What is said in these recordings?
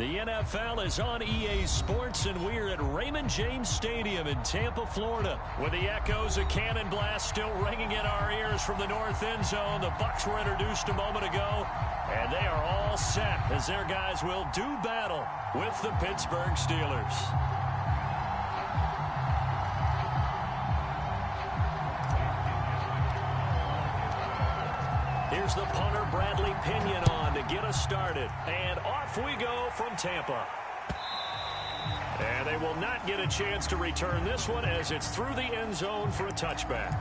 The NFL is on EA Sports, and we're at Raymond James Stadium in Tampa, Florida, with the echoes of cannon blast still ringing in our ears from the north end zone. The Bucs were introduced a moment ago, and they are all set as their guys will do battle with the Pittsburgh Steelers. Here's the punter, Bradley Pinion, on to get us started. And off we go from Tampa. And they will not get a chance to return this one as it's through the end zone for a touchback.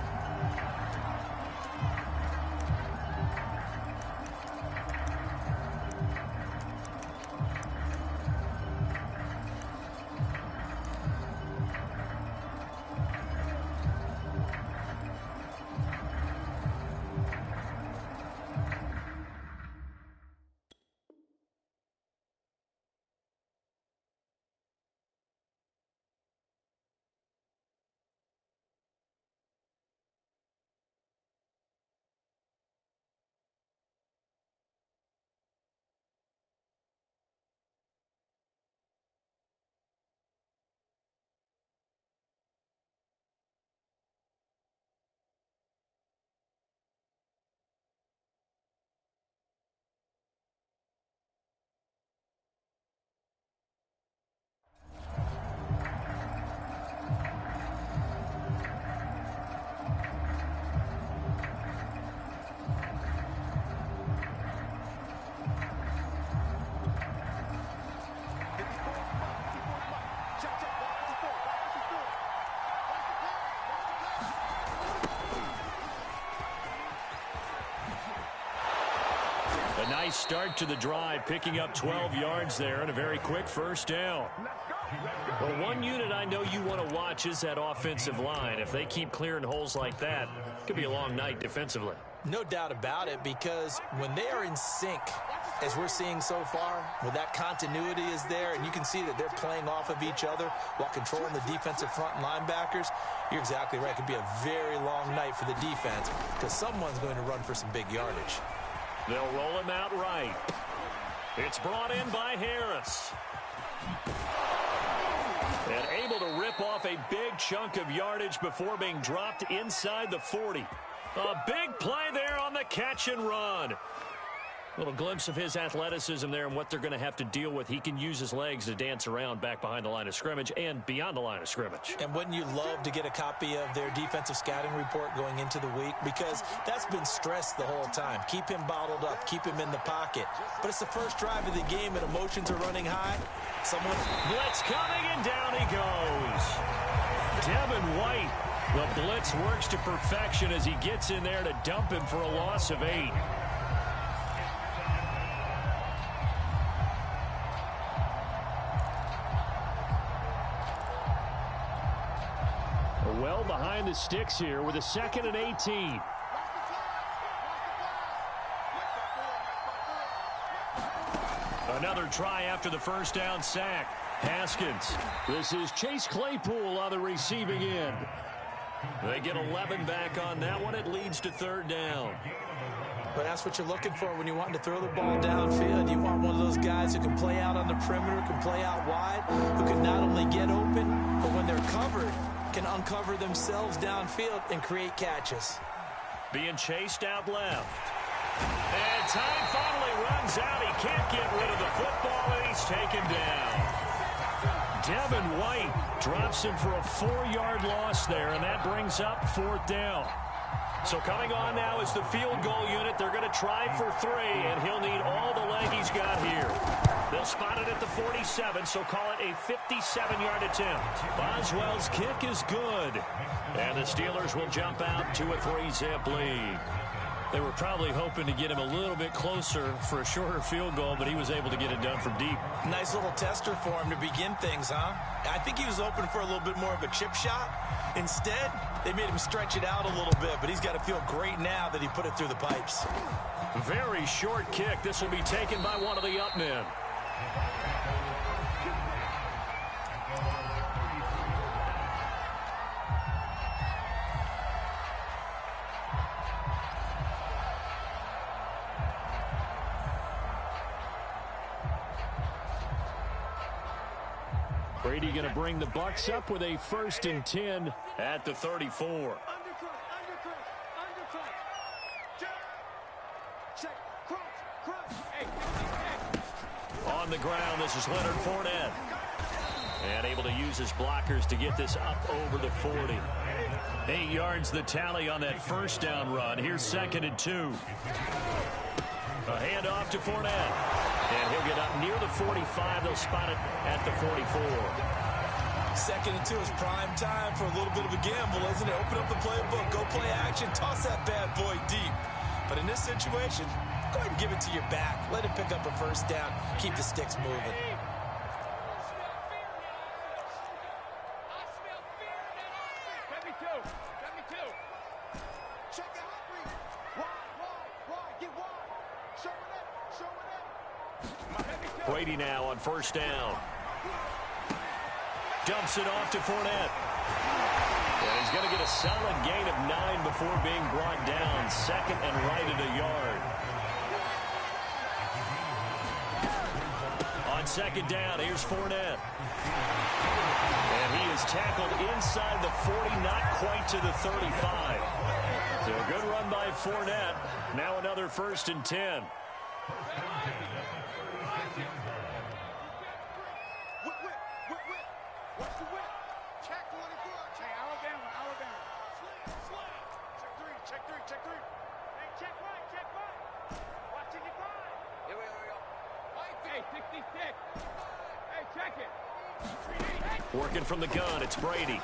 Nice start to the drive, picking up 12 yards there and a very quick first down. Well, one unit I know you want to watch is that offensive line. If they keep clearing holes like that, it could be a long night defensively. No doubt about it, because when they are in sync, as we're seeing so far, when that continuity is there and you can see that they're playing off of each other while controlling the defensive front linebackers, you're exactly right. It could be a very long night for the defense because someone's going to run for some big yardage. They'll roll him out right. It's brought in by Harris. And able to rip off a big chunk of yardage before being dropped inside the 40. A big play there on the catch and run. Little glimpse of his athleticism there and what they're going to have to deal with. He can use his legs to dance around back behind the line of scrimmage and beyond the line of scrimmage. And wouldn't you love to get a copy of their defensive scouting report going into the week? Because that's been stressed the whole time. Keep him bottled up. Keep him in the pocket. But it's the first drive of the game and emotions are running high. Someone blitz coming and down he goes. Devin White. The blitz works to perfection as he gets in there to dump him for a loss of 8. Well behind the sticks here with a 2nd and 18. Another try after the first down sack. Haskins. This is Chase Claypool on the receiving end. They get 11 back on that one. It leads to 3rd down. But that's what you're looking for when you want to throw the ball downfield. You want one of those guys who can play out on the perimeter, can play out wide, who can not only get open, but when they're covered, can uncover themselves downfield and create catches. Being chased out left. And time finally runs out. He can't get rid of the football, and he's taken down. Devin White drops him for a 4-yard loss there, and that brings up 4th down. So coming on now is the field goal unit. They're going to try for 3, and he'll need all the leg he's got here. They'll spot it at the 47, so call it a 57-yard attempt. Boswell's kick is good. And the Steelers will jump out to a 3-zip lead. They were probably hoping to get him a little bit closer for a shorter field goal, but he was able to get it done from deep. Nice little tester for him to begin things, huh? I think he was hoping for a little bit more of a chip shot. Instead, they made him stretch it out a little bit, but he's got to feel great now that he put it through the pipes. Very short kick. This will be taken by one of the up men. Brady going to bring the Bucs up with a 1st and 10 at the 34. On the ground, this is Leonard Fournette. And able to use his blockers to get this up over the 40. 8 yards the tally on that 1st down run. Here's 2nd and 2. A handoff to Fournette. And he'll get up near the 45. They'll spot it at the 44. 2nd and 2 is prime time for a little bit of a gamble, isn't it? Open up the playbook, go play action, toss that bad boy deep. But in this situation, go ahead and give it to your back. Let him pick up a 1st down. Keep the sticks moving. Brady now on 1st down. Dumps it off to Fournette. And he's going to get a solid gain of 9 before being brought down. 2nd and right at a yard. On 2nd down, here's Fournette. And he is tackled inside the 40, not quite to the 35. So a good run by Fournette. Now another 1st and 10. Working from the gun, it's Brady.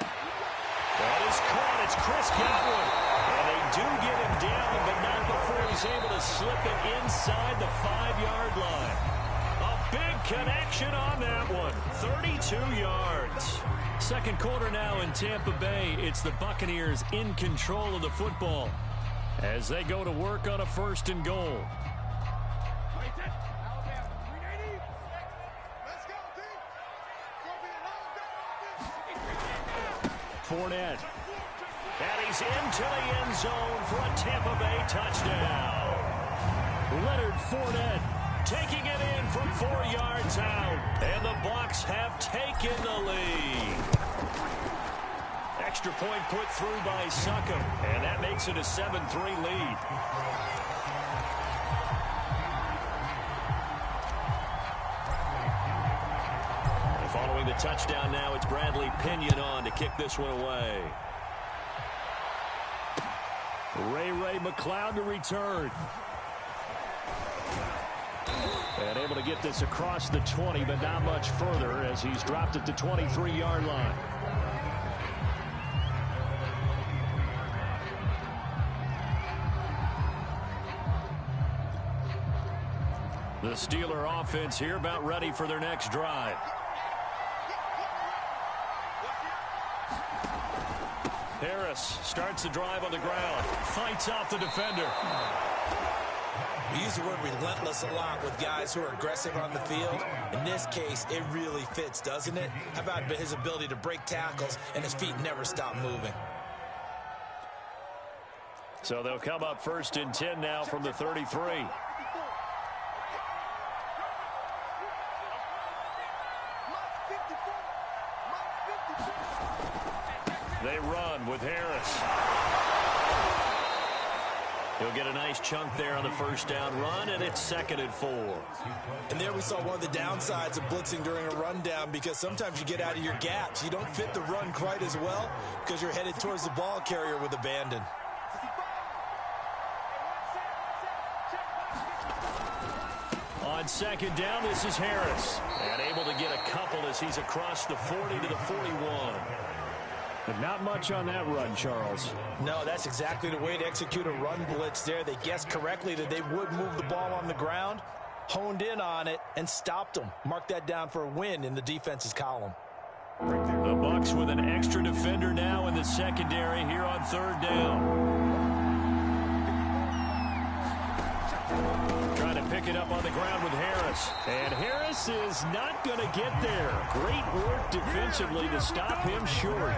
That is caught. It's Chris Godwin. And they do get him down, but not before he's able to slip it inside the 5-yard line. A big connection on that one. 32 yards. 2nd quarter now in Tampa Bay. It's the Buccaneers in control of the football as they go to work on a 1st and goal. Fournette. And he's into the end zone for a Tampa Bay touchdown. Leonard Fournette taking it in from 4 yards out. And the Bucs have taken the lead. Extra point put through by Succop. And that makes it a 7-3 lead. Following the touchdown now, it's Bradley Pinion on to kick this one away. Ray McLeod to return. And able to get this across the 20, but not much further as he's dropped at the 23-yard line. The Steeler offense here about ready for their next drive. Harris starts the drive on the ground. Fights off the defender. We use the word relentless a lot with guys who are aggressive on the field. In this case, it really fits, doesn't it? How about his ability to break tackles and his feet never stop moving? So they'll come up 1st and 10 now from the 33. They run with Harris. He'll get a nice chunk there on the 1st down run, and it's 2nd and 4. And there we saw one of the downsides of blitzing during a rundown, because sometimes you get out of your gaps. You don't fit the run quite as well because you're headed towards the ball carrier with abandon. On 2nd down, this is Harris. And able to get a couple as he's across the 40 to the 41. But not much on that run, Charles. No, that's exactly the way to execute a run blitz there. They guessed correctly that they would move the ball on the ground, honed in on it, and stopped them. Mark that down for a win in the defense's column. The Bucs with an extra defender now in the secondary here on 3rd down. Trying to pick it up on the ground with Harris. And Harris is not going to get there. Great work defensively to stop him short.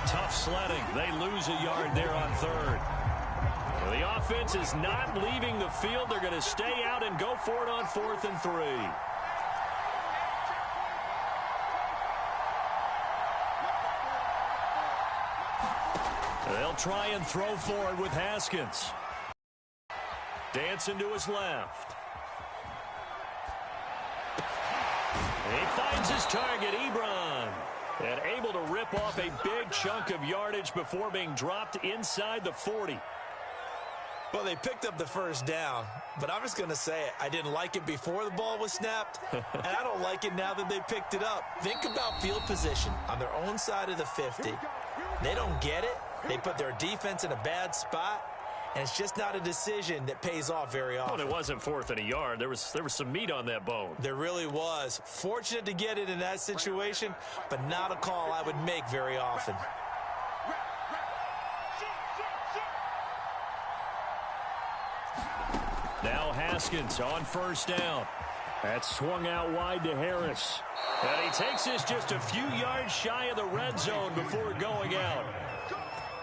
Tough sledding. They lose a yard there on 3rd. Well, the offense is not leaving the field. They're going to stay out and go for it on 4th and 3. try and throw for it with Haskins. Dancing to his left. He finds his target, Ebron. And able to rip off a big chunk of yardage before being dropped inside the 40. Well, they picked up the first down, but I'm just going to say it. I didn't like it before the ball was snapped, and I don't like it now that they picked it up. Think about field position on their own side of the 50. They don't get it. They put their defense in a bad spot, and it's just not a decision that pays off very often. Well, it wasn't 4th and a yard. There was some meat on that bone. There really was. Fortunate to get it in that situation, but not a call I would make very often. Now Haskins on first down. That's swung out wide to Harris. And he takes this just a few yards shy of the red zone before going out.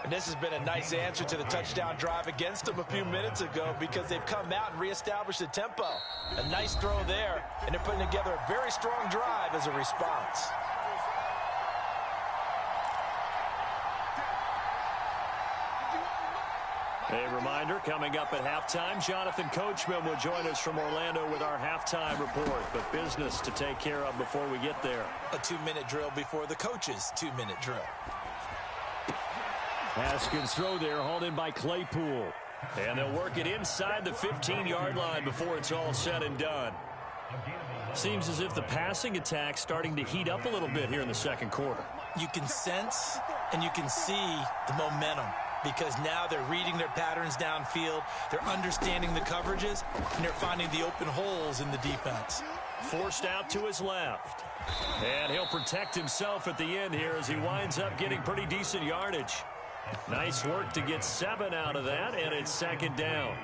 And this has been a nice answer to the touchdown drive against them a few minutes ago because they've come out and reestablished the tempo. A nice throw there, and they're putting together a very strong drive as a response. A reminder, coming up at halftime, Jonathan Coachman will join us from Orlando with our halftime report. But business to take care of before we get there. A 2-minute drill before the coach's 2-minute drill. Haskins throw there, hauled in by Claypool. And they'll work it inside the 15-yard line before it's all said and done. Seems as if the passing attack's starting to heat up a little bit here in the second quarter. You can sense and you can see the momentum because now they're reading their patterns downfield, they're understanding the coverages, and they're finding the open holes in the defense. Forced out to his left. And he'll protect himself at the end here as he winds up getting pretty decent yardage. Nice work to get 7 out of that, and it's second down.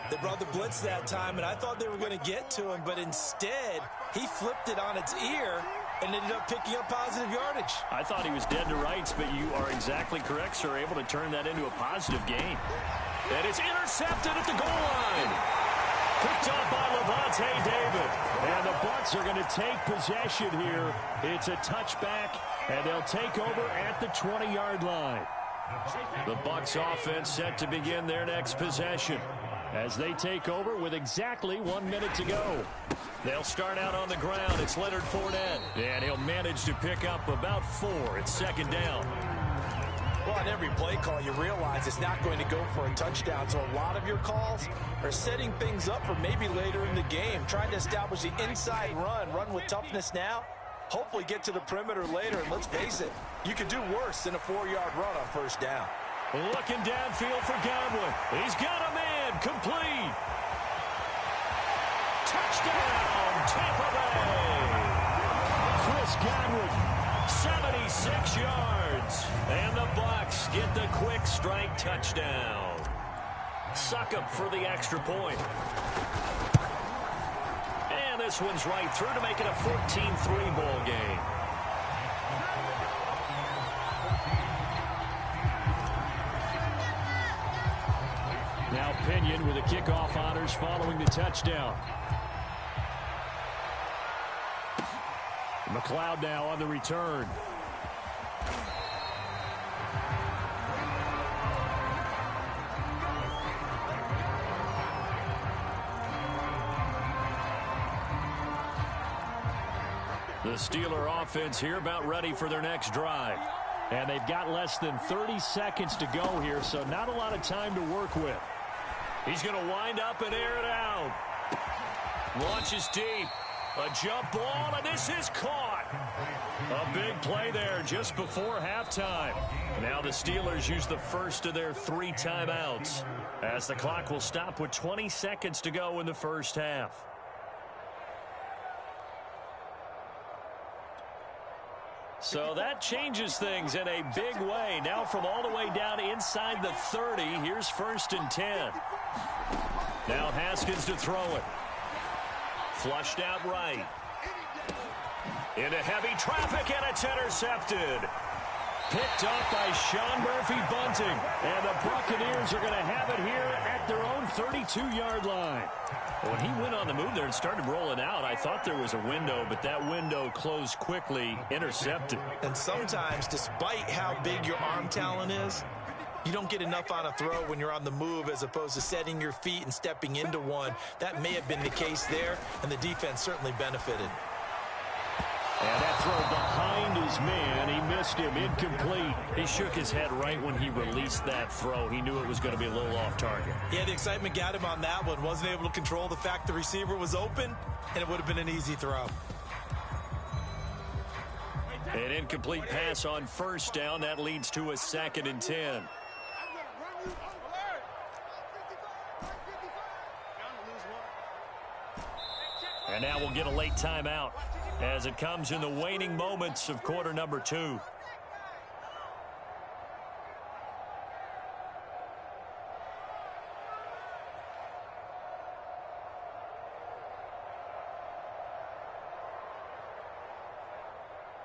They brought the blitz that time, and I thought they were going to get to him, but instead, he flipped it on its ear and ended up picking up positive yardage. I thought he was dead to rights, but you are exactly correct, sir, able to turn that into a positive gain. And it's intercepted at the goal line. Picked up by Levante David. And the Bucs are going to take possession here. It's a touchback, and they'll take over at the 20-yard line. The Bucs offense set to begin their next possession as they take over with exactly 1 minute to go. They'll start out on the ground. It's Leonard Fournette, and he'll manage to pick up about 4. It's second down. Well, on every play call, you realize it's not going to go for a touchdown, so a lot of your calls are setting things up for maybe later in the game, trying to establish the inside run with toughness now, hopefully get to the perimeter later, and let's face it, you could do worse than a 4-yard run on first down. Looking downfield for Godwin. He's got a man. Complete. Touchdown, Tampa Bay. Chris Godwin, 76 yards. And the Bucs get the quick strike touchdown. Succop for the extra point. And this one's right through to make it a 14-3 ball game. Now Pinion with the kickoff honors following the touchdown. McLeod now on the return. The Steeler offense here about ready for their next drive. And they've got less than 30 seconds to go here, so not a lot of time to work with. He's going to wind up and air it out. Launches deep. A jump ball, and this is caught. A big play there just before halftime. Now the Steelers use the first of their 3 timeouts as the clock will stop with 20 seconds to go in the first half. So that changes things in a big way. Now from all the way down inside the 30, here's 1st and 10. Now Haskins to throw it. Flushed out right. Into heavy traffic, and it's intercepted. Picked up by Sean Murphy-Bunting. And the Buccaneers are going to have it here at their own 32-yard line. When he went on the move there and started rolling out, I thought there was a window, but that window closed quickly, intercepted. And sometimes, despite how big your arm talent is, You don't get enough on a throw when you're on the move as opposed to setting your feet and stepping into one. That may have been the case there, and the defense certainly benefited. And that throw behind his man, he missed him, incomplete. He shook his head right when he released that throw. He knew it was going to be a little off target. Yeah, the excitement got him on that one. Wasn't able to control the fact the receiver was open, and it would have been an easy throw. An incomplete pass on first down. That leads to a 2nd and 10. And now we'll get a late timeout as it comes in the waning moments of quarter number 2.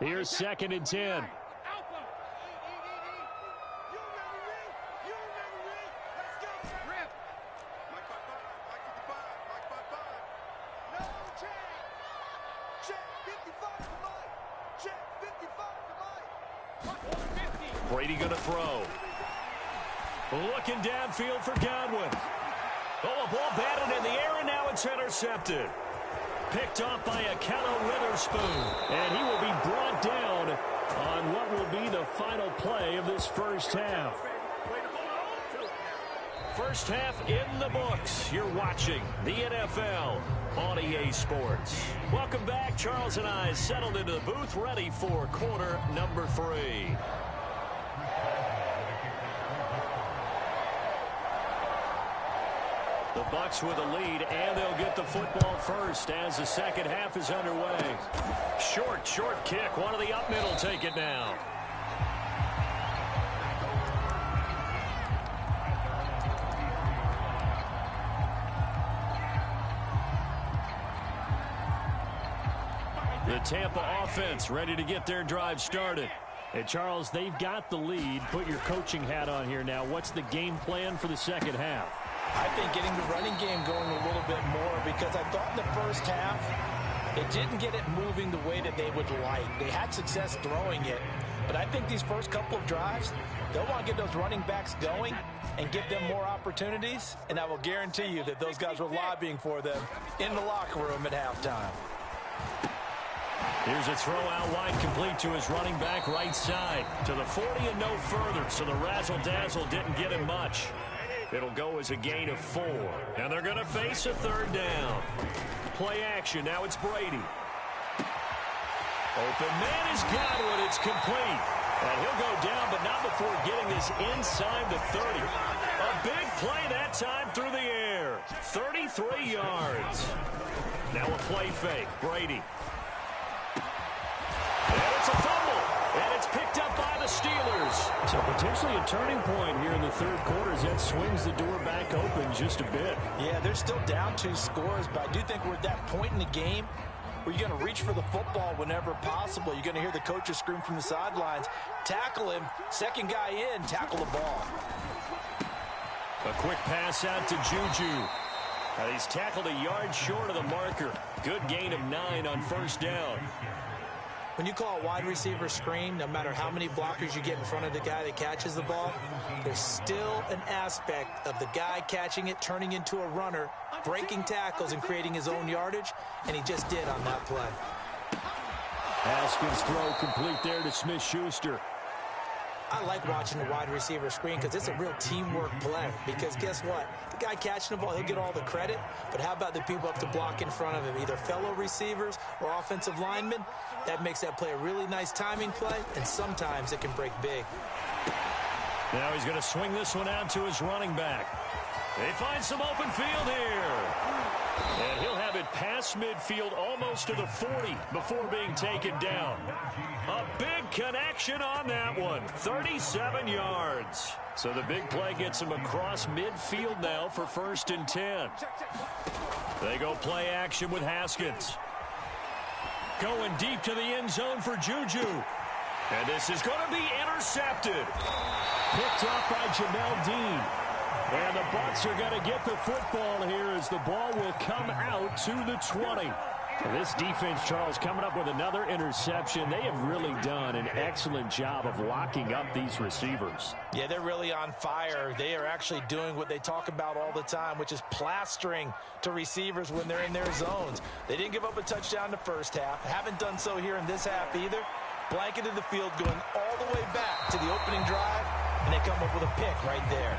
Here's 2nd and 10. Brady going to throw. Looking downfield for Godwin. Oh, a ball batted in the air, and now it's intercepted. Picked off by Akello Witherspoon. And he will be brought down on what will be the final play of this first half. First half in the books. You're watching the NFL on EA Sports. Welcome back. Charles and I settled into the booth, ready for quarter number 3. The Bucs with a lead, and they'll get the football first as the second half is underway. Short kick. One of the up middle take it now. The Tampa offense ready to get their drive started. And Charles, they've got the lead. Put your coaching hat on here now. What's the game plan for the second half? I think getting the running game going a little bit more, because I thought in the first half it didn't get it moving the way that they would like. They had success throwing it, but I think these first couple of drives, they'll want to get those running backs going and give them more opportunities, and I will guarantee you that those guys were lobbying for them in the locker room at halftime. Here's a throw out wide, complete to his running back right side. To the 40 and no further, so the razzle-dazzle didn't get him much. It'll go as a gain of 4. And they're going to face a third down. Play action. Now it's Brady. Open man is Godwin. It's complete. And he'll go down, but not before getting this inside the 30. A big play that time through the air. 33 yards. Now a play fake. Brady. And it's a fumble. And it's picked up by the Steelers. So potentially a turning point here in the third quarter as that swings the door back open just a bit. Yeah, they're still down 2 scores, but I do think we're at that point in the game where you're going to reach for the football whenever possible. You're going to hear the coaches scream from the sidelines. Tackle him. Second guy in, tackle the ball. A quick pass out to Juju. He's tackled a yard short of the marker. Good gain of 9 on first down. When you call a wide receiver screen, no matter how many blockers you get in front of the guy that catches the ball, there's still an aspect of the guy catching it, turning into a runner, breaking tackles and creating his own yardage, and he just did on that play. Haskins' throw complete there to Smith-Schuster. I like watching the wide receiver screen because it's a real teamwork play. Because guess what? The guy catching the ball, he'll get all the credit. But how about the people up to block in front of him, either fellow receivers or offensive linemen? That makes that play a really nice timing play, and sometimes it can break big. Now he's going to swing this one out to his running back. They find some open field here. And he'll have it past midfield almost to the 40 before being taken down. A big connection on that one. 37 yards. So the big play gets him across midfield now for 1st and 10. They go play action with Haskins. Going deep to the end zone for Juju. And this is going to be intercepted. Picked up by Jamel Dean. And the Bucs are going to get the football here as the ball will come out to the 20. This defense, Charles, coming up with another interception. They have really done an excellent job of locking up these receivers. Yeah, they're really on fire. They are actually doing what they talk about all the time, which is plastering to receivers when they're in their zones. They didn't give up a touchdown in the first half. Haven't done so here in this half either. Blanketed the field going all the way back to the opening drive, and they come up with a pick right there.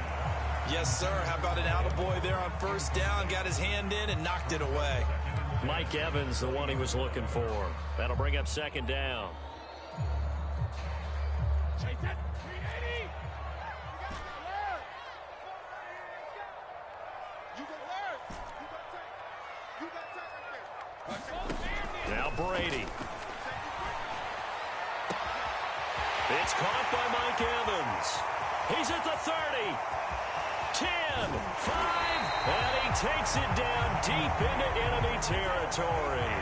Yes, sir. How about an attaboy there on first down? Got his hand in and knocked it away. Mike Evans, the one he was looking for. That'll bring up second down. Now Brady. It's caught by Mike Evans. He's at the 30. 10, 5, and he takes it down deep into enemy territory.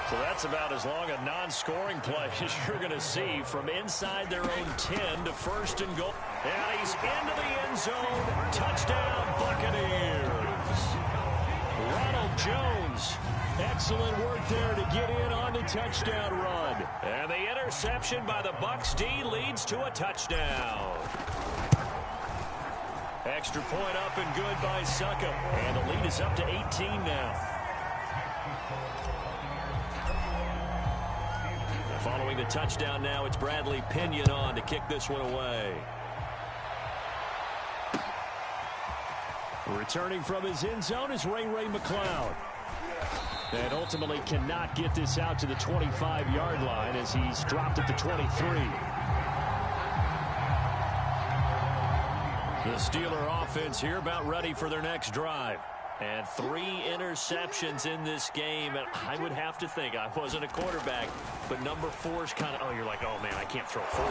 So that's about as long a non-scoring play as you're going to see from inside their own 10 to first and goal. And he's into the end zone. Touchdown, Buccaneers. Ronald Jones. Excellent work there to get in on the touchdown run. And the interception by the Bucs D leads to a touchdown. Extra point up and good by Succa. And the lead is up to 18 now. Following the touchdown now, it's Bradley Pinion on to kick this one away. Returning from his end zone is Ray McCloud. And ultimately cannot get this out to the 25-yard line as he's dropped at the 23. The Steeler offense here about ready for their next drive. And 3 interceptions in this game. And I would have to think, I wasn't a quarterback, but number 4 is kind of, oh, you're like, oh, man, I can't throw 4.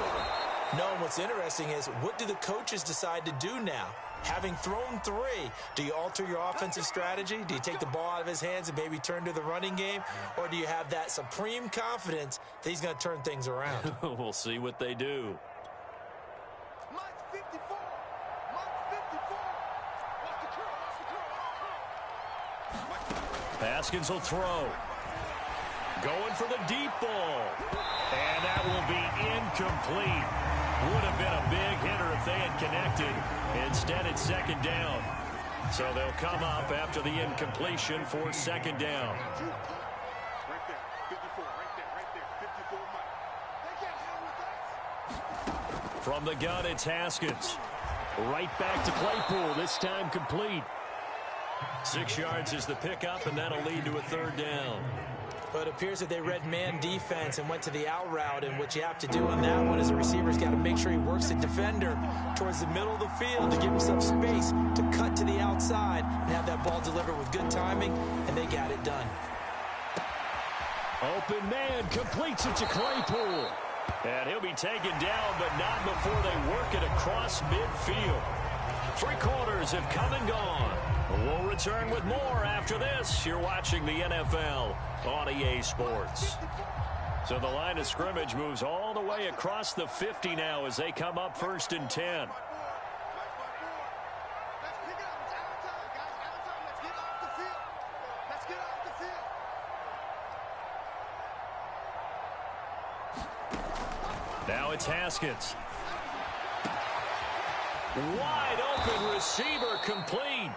No, what's interesting is, what do the coaches decide to do now? Having thrown 3, do you alter your offensive strategy? Do you take the ball out of his hands and maybe turn to the running game? Or do you have that supreme confidence that he's going to turn things around? We'll see what they do. Haskins will throw. Going for the deep ball. And that will be incomplete. Would have been a big hitter if they had connected. Instead, it's second down. So they'll come up after the incompletion for second down. From the gun, it's Haskins. Right back to Claypool, this time complete. 6 yards is the pickup, and that'll lead to a third down. But it appears that they read man defense and went to the out route, and what you have to do on that one is the receiver's got to make sure he works the defender towards the middle of the field to give himself space to cut to the outside and have that ball delivered with good timing, and they got it done. Open man completes it to Claypool. And he'll be taken down, but not before they work it across midfield. 3 quarters have come and gone. We'll return with more after this. You're watching the NFL on EA Sports. So the line of scrimmage moves all the way across the 50 now as they come up first and 10. Now it's Haskins. Wide open receiver complete.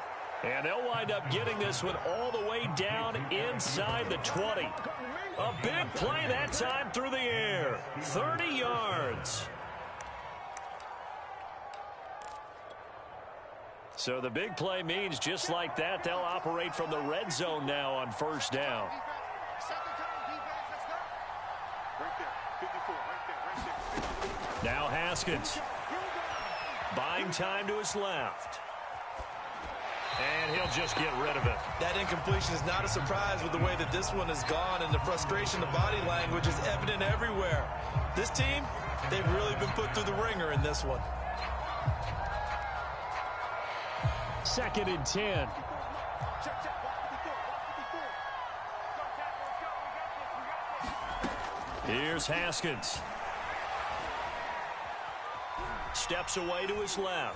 And they'll wind up getting this one all the way down inside the 20. A big play that time through the air. 30 yards. So the big play means just like that, they'll operate from the red zone now on first down. Now Haskins. Buying time to his left. And he'll just get rid of it. That incompletion is not a surprise with the way that this one has gone, and the frustration, the body language is evident everywhere. This team, they've really been put through the ringer in this one. Second and 10. Here's Haskins. Steps away to his left.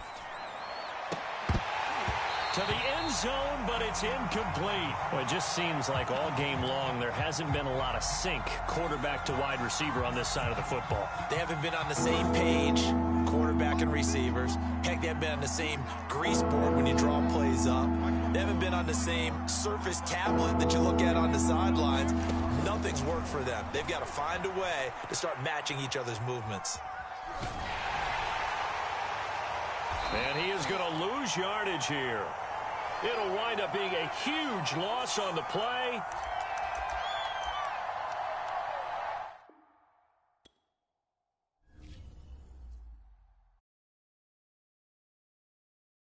to the end zone, but it's incomplete. Well, it just seems like all game long there hasn't been a lot of sync quarterback to wide receiver on this side of the football. They haven't been on the same page, quarterback and receivers. Heck, they haven't been on the same grease board when you draw plays up. They haven't been on the same surface tablet that you look at on the sidelines. Nothing's worked for them. They've got to find a way to start matching each other's movements. And he is going to lose yardage here. It'll wind up being a huge loss on the play.